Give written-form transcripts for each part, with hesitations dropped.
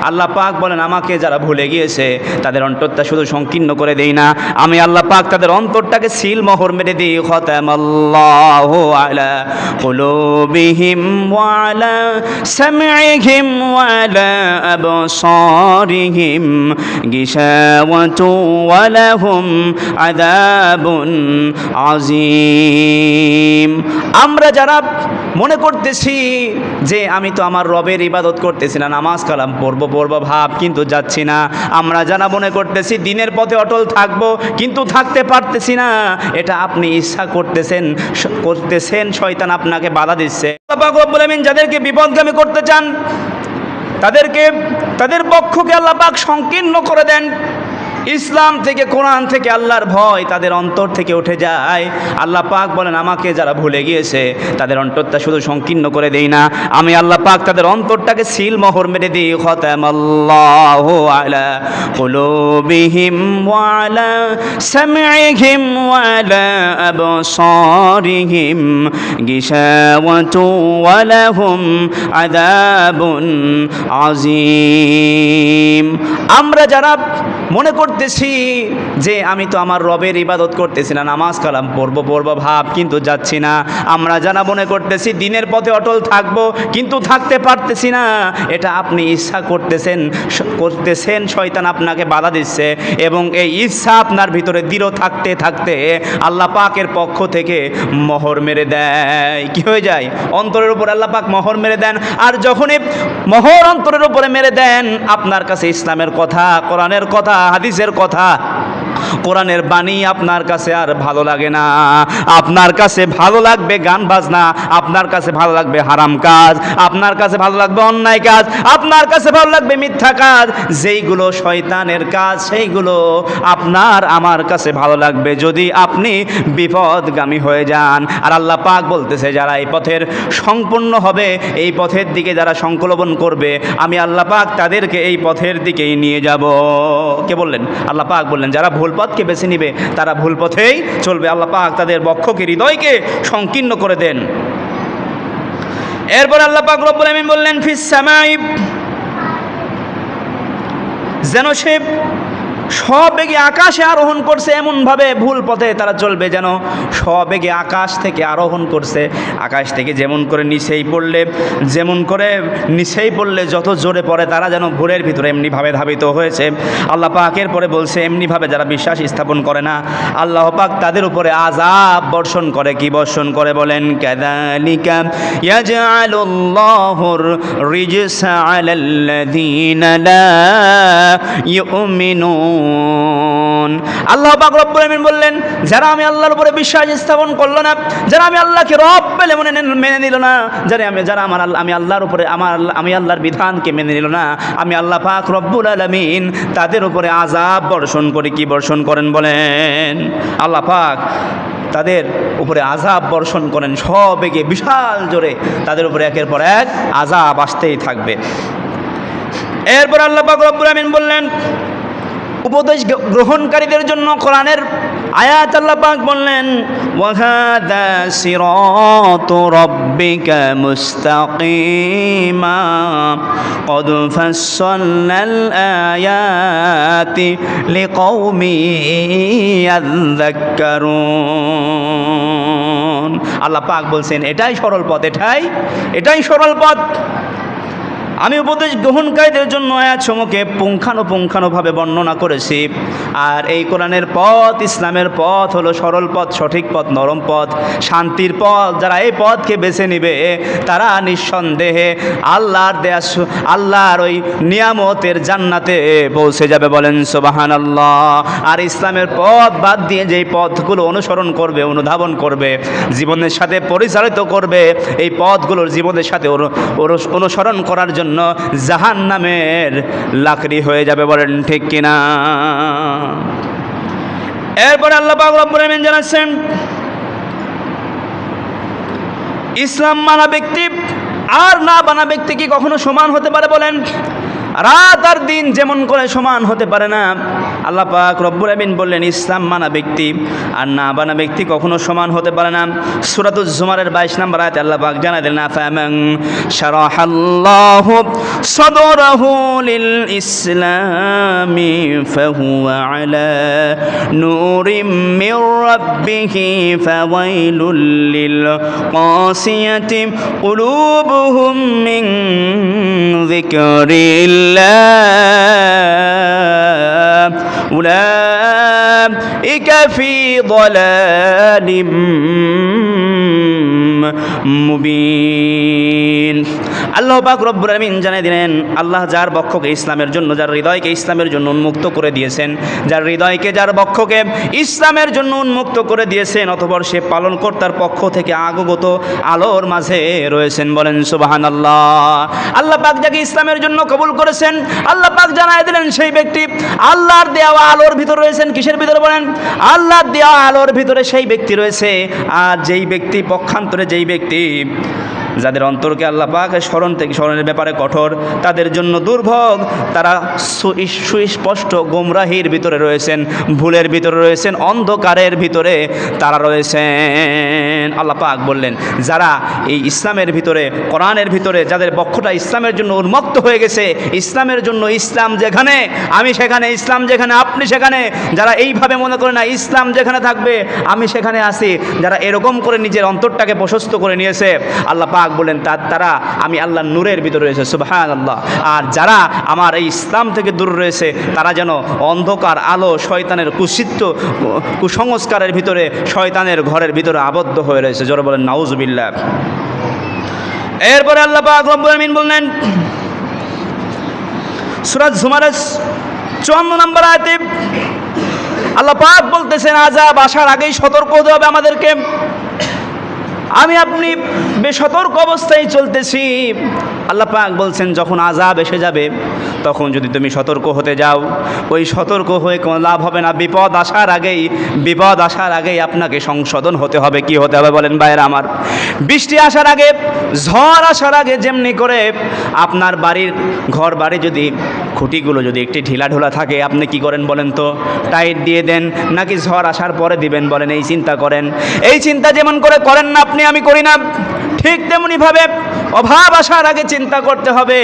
আল্লাহ পাক বলেন আমাকে যারা ভুলে গিয়েছে তাদের অন্তরটা শুধু সংকীর্ণ করে দেই না, আমি আল্লাহ পাক তাদের অন্তরটাকে সিল মোহর মেরে দিই। খতামাল্লাহু আলা কুলুবিহিম ওয়া আলা সামইহিম ওয়া আলা আবসারিহিম গিশাওয়াতু ওয়া লাহুম আযাবুন আযীম। আমরা যারা মনে করতেছি যে আমি তো আমার রবের ইবাদত করতেছি না, নামাজ কালাম পড়বো ভাব কিন্তু যাচ্ছি না, আমরা যারা মনে করতেছি দিনের পথে অটল থাকবো কিন্তু থাকতে পারতেছি না, এটা আপনি ইচ্ছা করতেছেন, শয়তান আপনাকে বাধা দিচ্ছে। আল্লাহ পাক রব্বুল আমিন যাদেরকে বিপদগামী করতে চান তাদের পক্ষকে আল্লাহ পাক সংকীর্ণ করে দেন। ইসলাম থেকে, কোরআন থেকে আল্লাহর ভয় তাদের অন্তর থেকে উঠে যায়। আল্লাহ পাক বলেন আমাকে যারা ভুলে গিয়েছে তাদের অন্তরটা শুধু সংকীর্ণ করে দেই না, আমি আল্লাহ পাক তাদের অন্তরটাকে সিল মোহর মেরে দিই। খতামাল্লাহু আলা কুলুবিহিম ওয়া আলা সামইহিম ওয়া আলা আবসারিহিম গিশাওয়াতু ওয়া লাহুম আযাবুন আযীম। আমরা যারা মনে করতেছি যে আমি তো আমার রবের ইবাদত করতেছি না, নামাজ কালাম পড়বো ভাব কিন্তু যাচ্ছি না, আমরা যারা মনে করতেছি দিনের পথে অটল থাকবো কিন্তু থাকতে পারতেছি না, এটা আপনি ইচ্ছা করতেছেন, শয়তান আপনাকে বাধা দিচ্ছে এবং এই ইচ্ছা আপনার ভিতরে দৃঢ় থাকতে থাকতে আল্লাহ পাকের পক্ষ থেকে মোহর মেরে দেয়। কি হয়ে যায়? অন্তরের উপর আল্লাহ পাক মোহর মেরে দেন। আর যখনই মোহর অন্তরের উপরে মেরে দেন, আপনার কাছে ইসলামের কথা, কোরআনের কথা, হাদিসের কথা, কোরআনের বাণী আপনার কাছে আর ভালো লাগে না। আপনার কাছে ভালো লাগবে গান বাজনা, আপনার কাছে ভালো লাগবে হারাম কাজ, আপনার কাছে ভালো লাগবে অন্যায় কাজ, আপনার কাছে ভালো লাগবে মিথ্যা কাজ। যেইগুলো শয়তানের কাজ সেইগুলো আপনার আমার কাছে ভালো লাগবে যদি আপনি বিপদগামী হয়ে যান। আর আল্লাহ পাক বলতেছে যারা এই পথের সম্পূর্ণ হবে, এই পথের দিকে যারা সংকলন করবে, আমি আল্লাহ পাক তাদেরকে এই পথের দিকেই নিয়ে যাব। কে বললেন? আল্লাহ পাক বললেন যারা ভুল পথকে বেছে নিবে তারা ভুল পথেই চলবে। আল্লাহ পাক তাদের বক্ষকে, হৃদয়কে সংকীর্ণ করে দেন। এরপর আল্লাহ পাক রব্বুল আমিন বললেন ফিস সামাই, যেন সে সবেগে আকাশে আরোহণ করছে, এমনভাবে ভুল পথে তারা চলবে যেন সবেগে আকাশ থেকে আরোহণ করছে। আকাশ থেকে যেমন করে নিচেই পড়লে যত জোরে পড়ে তারা যেন ভোরের ভিতরে এমনিভাবে ধাবিত হয়েছে। আল্লাহ পাকের পরে বলছে এমনিভাবে যারা বিশ্বাস স্থাপন করে না, আল্লাহ পাক তাদের উপরে আযাব বর্ষণ করে। কি বর্ষণ করে বলেন? কাযালিকা ইয়াজআলুল্লাহুর রিজসা আলাল্লাযীনা লা ইউমিনুন। আল্লাহ পাক রব্বুল আমিন বললেন যারা আমি আল্লাহর উপরে বিশ্বাস স্থাপন করলো না, যারা আমি আল্লাহকে রব বলে মেনে নিল না, যারা আমি আল্লাহর উপরে আমি আল্লাহর বিধানকে মেনে নিল না, আমি আল্লাহ পাক রব্বুল আলামিন তাদের উপরে আযাব বর্ষণ করি। কি বর্ষণ করেন বলেন? আল্লাহ পাক তাদের উপরে আযাব বর্ষণ করেন সবেগে, বিশাল জোরে তাদের উপরে একের পর এক আযাব আসতেই থাকবে। এরপর আল্লাহ পাক রব্বুল আমিন বললেন উপদেশ গ্রহণকারীদের জন্য কোরআনের আয়াত আল্লাহ পাক বললেন ওয়াহাদা সিরাতু রাব্বিকা মুস্তাকিমা ক্বাদ ফাসসালনাল আয়াতি লিকাওমি ইয়াযাক্কারুন। আল্লাহ পাক বলছেন এটাই সরল পথ, এটাই সরল পথ। আমি উপদেশ গ্রহণকারীদের জন্য আয়াতসমূহকে পুঙ্খানুপুঙ্খানুভাবে বর্ণনা করেছি। আর এই কোরআনের পথ, ইসলামের পথ হলো সরল পথ, সঠিক পথ, নরম পথ, শান্তির পথ। যারা এই পথকে বেছে নিবে তারা নিঃসন্দেহে আল্লাহর ওই নিয়ামতের জান্নাতে পৌঁছে যাবে। বলেন সুবহানাল্লাহ। আর ইসলামের পথ বাদ দিয়ে যেই পথগুলো অনুসরণ করবে, অনুধাবন করবে, জীবনের সাথে পরিচালিত করবে, এই পথগুলোর জীবনের সাথে অনুসরণ করার জন্য জাহান্নামের লাকড়ি হয়ে যাবে। বলেন ঠিক কিনা? এরপরে আল্লাহ পাক রব্বুল আমিন জানাচ্ছেন ইসলাম মানা ব্যক্তি আর না মানা ব্যক্তি কি কখনো সমান হতে পারে? বলেন রাত আর দিন যেমন করে সমান হতে পারে না, আল্লাহ পাক রব্বুল আমিন বললেন ইসলাম মানা ব্যক্তি আর না মানা ব্যক্তি কখনো সমান হতে পারে না। সূরাতুজ জুমারের 22 নম্বর আয়াতে আল্লাহ পাক জানায় দিলেন আফামান শারাহাল্লাহু সাদরাহু লিল ইসলামি ফাহুয়া আলা নূরিম মির রাব্বিহি ফাওয়াইলুল লিল কাসিয়াতি কুলুবুহুম মিন যিকরিল্লাহ উলাইকা ফি দালালিম মুবিন। আল্লাহ পাক রব্বুল আমিন জানিয়ে দিলেন আল্লাহ যার বক্ষকে ইসলামের জন্য, যার হৃদয়কে ইসলামের জন্য উন্মুক্ত করে দিয়েছেন, যার হৃদয়কে যার বক্ষকে ইসলামের জন্য উন্মুক্ত করে দিয়েছেন, অতঃপর সে পালনকর্তার পক্ষ থেকে আগত আলোর মাঝে রয়েছেন। বলেন সুবহানাল্লাহ। আল্লাহ পাক যাকে ইসলামের জন্য কবুল করেছেন, আল্লাহ পাক জানায় দিলেন সেই ব্যক্তি আল্লাহর দেওয়া আলোর ভিতরে রয়েছেন। কিসের ভিতরে বলেন? আল্লাহর দেওয়া আলোর ভিতরে সেই ব্যক্তি রয়েছে। আর যেই ব্যক্তি পক্ষান্তরে যেই ব্যক্তি যাদের অন্তরকে আল্লাহ পাক স্মরণের ব্যাপারে কঠোর, তাদের জন্য দুর্ভোগ, তারা সুস্পষ্ট গোমরাহির ভিতরে রয়েছেন, ভুলের ভিতরে রয়েছেন, অন্ধকারের ভিতরে তারা রয়েছেন। আল্লাহ পাক বললেন যারা এই ইসলামের ভিতরে, কোরআনের ভিতরে, যাদের বক্ষটা ইসলামের জন্য উন্মুক্ত হয়ে গেছে, ইসলামের জন্য, ইসলাম যেখানে আমি সেখানে, ইসলাম যেখানে আপনি সেখানে, যারা এইভাবে মনে করে না ইসলাম যেখানে থাকবে আমি সেখানে আছি, যারা এরকম করে নিজের অন্তরটাকে প্রশস্ত করে নিয়েছে, আল্লাহ পাক বলেন তারা আমি আল্লাহর নূরের ভিতরে রয়েছে। সুবহানাল্লাহ। আর যারা আমার এই ইসলাম থেকে দূর রয়েছে তারা যেন অন্ধকার, আলো, শয়তানের কুসংস্কারের ভিতরে, শয়তানের ঘরের ভিতরে আবদ্ধ হয়ে রয়েছে। জোরে বলেন নাউজুবিল্লাহ। এরপরে আল্লাহ পাক রব্বুল আমিন বললেন সূরা জুমারের 54 নম্বর আয়াতে আল্লাহ পাক বলতেছেন আযাব আসার আগেই সতর্ক হতে হবে আমাদেরকে। আমি আপনি বেসতর্ক অবস্থায় চলতেছি। আল্লাহ পাক বলছেন যখন আযাব এসে যাবে তখন যদি তুমি সতর্ক হতে যাও, ওই সতর্ক হয়ে কোনো লাভ হবে না। বিপদ আসার আগেই আপনাকে সংশোধন হতে হবে। কি হতে হবে বলেন ভাইয়েরা আমার? বৃষ্টি আসার আগে, ঝড় আসার আগে যেমনি করে আপনার বাড়ির ঘর বাড়ি যদি খুঁটিগুলো যদি একটি ঢিলাঢোলা থাকে, আপনি কি করেন বলেন তো? টাইট দিয়ে দেন নাকি ঝড় আসার পরে দিবেন বলেন? এই চিন্তা করেন। এই চিন্তা যেমন করে করেন না আপনি, আমি করি না, ঠিক তেমনিভাবে অভাব আসার আগে চিন্তা করতে হবে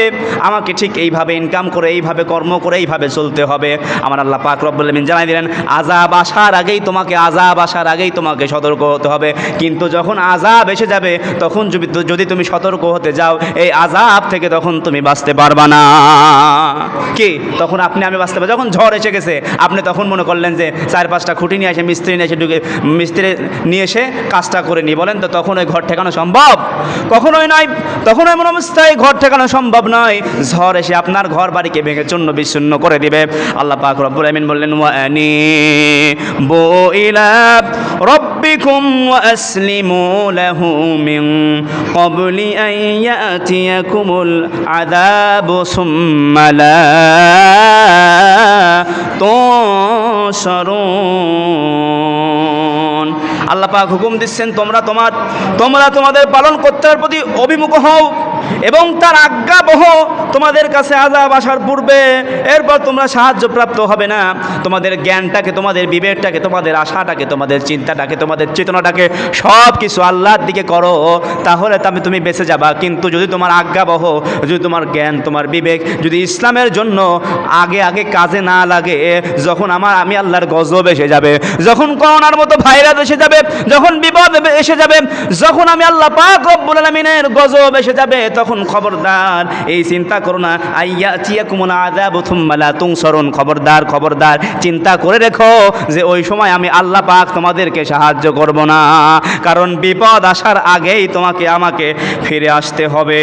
আমাকে ঠিক এইভাবে ইনকাম করে, এইভাবে কর্ম করে, এইভাবে চলতে হবে। আমার আল্লাহ পাক রব্বুল আমিন জানাই দিলেন আযাব আসার আগেই তোমাকে সতর্ক হতে হবে। কিন্তু যখন আযাব এসে যাবে তখন যদি তুমি সতর্ক হতে যাও, এই আযাব থেকে তখন তুমি বাঁচতে পারবা না। কি তখন আমি বাঁচতে পারবো? যখন ঝড় এসে গেছে আপনি তখন মনে করলেন যে 4-5টা খুঁটি নিয়ে এসে মিস্ত্রি নিয়ে এসে কাজটা করে নিই, বলেন তো তখন ওই ঘর ঠেকানো সম্ভব? কখনোই নয়। তখন এমন অবস্থায় ঘর ঠেকানো সম্ভব নয়। ঝড় এসে আপনার ঘর বাড়িকে ভেঙে চূর্ণ বিচ্ছিন্ন করে দিবে। আল্লাহ পাক রব্বুল আমিন বললেন ওয়ানিবু ইলা রাব্বিকুম ওয়াসলিমু লাহু মিন ক্বাবলি আন ইয়াতিয়াকুমুল আযাবু সুম্মা লা তুনসারুন। আল্লাহ পাক হুকুম দিচ্ছেন তোমরা তোমাদের পালন কর্তার প্রতি অভিমুখ হও এবং তার আজ্ঞা বহ। তোমাদের কাছে আযাব আসার পূর্বে এরপর তোমরা সাহায্য প্রাপ্ত হবে না। তোমাদের জ্ঞানটাকে, তোমাদের বিবেকটাকে, তোমাদের আশাটাকে, তোমাদের চিন্তাটাকে, তোমাদের চেতনাটাকে সব কিছু আল্লাহর দিকে করো, তাহলে তুমি বেঁচে যাবা। কিন্তু যদি তোমার আজ্ঞা বহ, যদি তোমার জ্ঞান, তোমার বিবেক যদি ইসলামের জন্য আগে কাজে না লাগে, যখন আমি আল্লাহর গজব এসে যাবে, যখন করোনার মতো ভাইরাস এসে যাবে, যখন বিপদ এসে যাবে, যখন আমি আল্লাহ পাক রব্বুল আলামিনের গজব এসে যাবে, তখন খবরদার এই চিন্তা করো না আইয়াতিয়াকুমুল আযাবু সুম্মা লা তুনসারুন। খবরদার চিন্তা করে রেখো যে ওই সময় আমি আল্লাহ পাক তোমাদেরকে সাহায্য করব না, কারণ বিপদ আসার আগেই আমাকে ফিরে আসতে হবে।